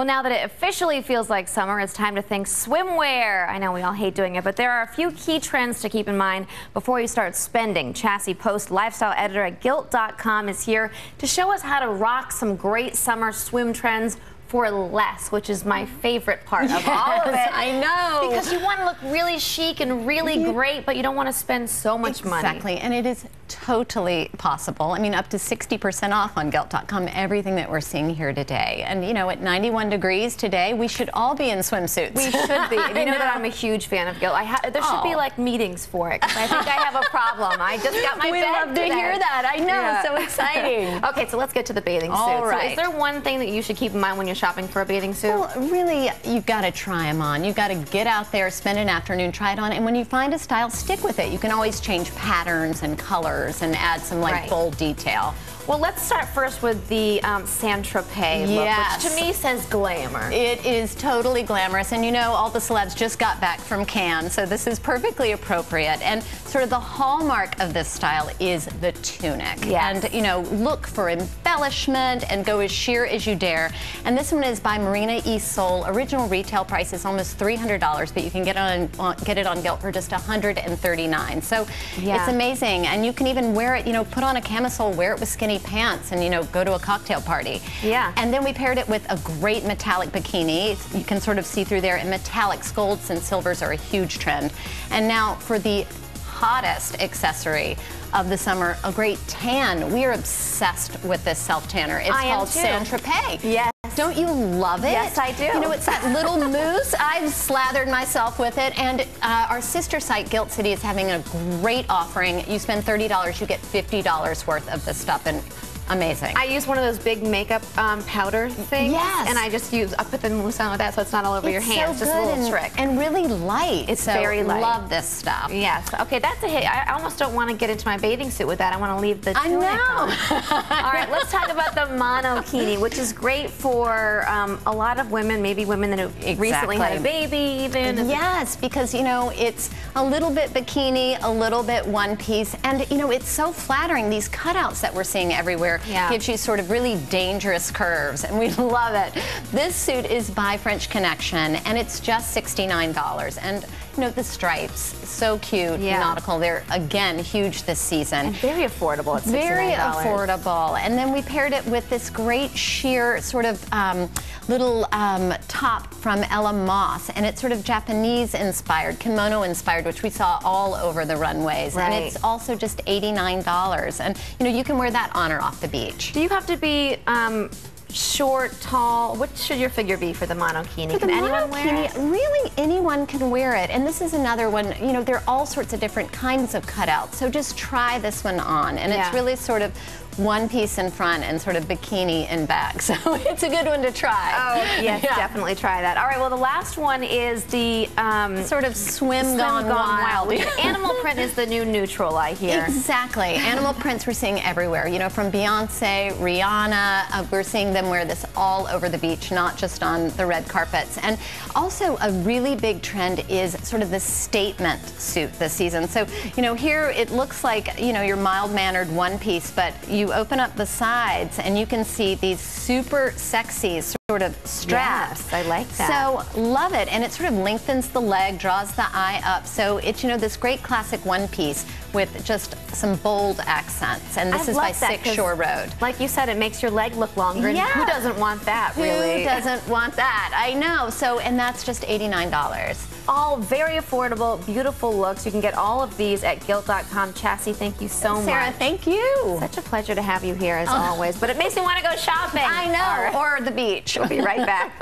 Well, now that it officially feels like summer, it's time to think swimwear. I know we all hate doing it, but there are a few key trends to keep in mind before you start spending. Chassie Post, lifestyle editor at Gilt.com, is here to show us how to rock some great summer swim trends for less, which is my favorite part of all of it. I know. Because you want to look really chic and really great, but you don't want to spend so much money. Exactly, and it is totally possible. I mean, up to 60% off on Gilt.com, everything that we're seeing here today. And you know, at 91 degrees today, we should all be in swimsuits. We should be. And you know that I'm a huge fan of Gilt. There should be like meetings for it, because I think I have a problem. I just got my We bed love to today. hear that. I know, Yeah. so exciting. Okay, so let's get to the bathing suit. All right. So is there one thing that you should keep in mind when you're shopping for a bathing suit? Well, really, you've got to try them on. You've got to get out there, spend an afternoon, try it on, and when you find a style, stick with it. You can always change patterns and colors and add some bold detail. Well, let's start first with the Saint-Tropez look, which to me says glamour. It is totally glamorous, and you know, all the celebs just got back from Cannes, so this is perfectly appropriate. And sort of the hallmark of this style is the tunic. Yes. And, you know, look for embellishment and go as sheer as you dare. And this one is by Marina E. Sol. Original retail price is almost $300, but you can get it on Gilt for just $139. So it's amazing, and you can even wear it, you know, put on a camisole, wear it with skinny pants, and you know, go to a cocktail party. Yeah. And then we paired it with a great metallic bikini. You can sort of see through there, and metallics, golds and silvers are a huge trend. And now for the hottest accessory of the summer, a great tan. We are obsessed with this self-tanner. It's called Saint-Tropez. Yes. Don't you love it? Yes, I do. You know, it's that little mousse. I've slathered myself with it, and our sister site, Gilt City, is having a great offering. You spend $30, you get $50 worth of this stuff, and amazing. I use one of those big makeup powder things. Yes. And I put the mousse on with that so it's not all over your hands. So just a little trick. And really light. It's very light. Love this stuff. Yes. Okay, that's a hit. I almost don't want to get into my bathing suit with that. I want to leave the tunic on. All right, let's talk about the monokini, which is great for a lot of women, maybe women that have recently had a baby even. Yes, because, you know, it's a little bit bikini, a little bit one piece, and, you know, it's so flattering. These cutouts that we're seeing everywhere gives you sort of really dangerous curves, and we love it. This suit is by French Connection, and it's just $69. And, you know, the stripes, so cute, nautical. They're, again, huge this season. And very affordable at $69. Very affordable. And then we paired it with this great sheer sort of little top from Ella Moss, and it's sort of Japanese-inspired, kimono-inspired, which we saw all over the runways. And it's also just $89. And, you know, you can wear that on or off the beach. Do you have to be short, tall? What should your figure be for the monokini? Can anyone wear it? Really, anyone can wear it. And this is another one, you know, there are all sorts of different kinds of cutouts. So just try this one on. And it's really sort of one piece in front and sort of bikini in back. So it's a good one to try. Oh, yes, definitely try that. All right, well, the last one is the sort of swim gone wild. Animal print is the new neutral, I hear. Exactly. Animal prints we're seeing everywhere. You know, from Beyonce, Rihanna, we're seeing them wear this all over the beach, not just on the red carpets. And also a really big trend is sort of the statement suit this season. So, you know, here it looks like, you know, your mild-mannered one piece, but you open up the sides and you can see these super sexy sort of straps. Yes, I like that. So love it, and it sort of lengthens the leg, draws the eye up. So it's, you know, this great classic one piece with just some bold accents, and this is by Six Shore Road. Like you said, it makes your leg look longer. And who doesn't want that, really? Who doesn't want that? I know. So, and that's just $89. All very affordable, beautiful looks. You can get all of these at Gilt.com. Chassie, thank you so much. Sarah, thank you. Such a pleasure to have you here, as always. But it makes me want to go shopping. I know, or the beach. We'll be right back.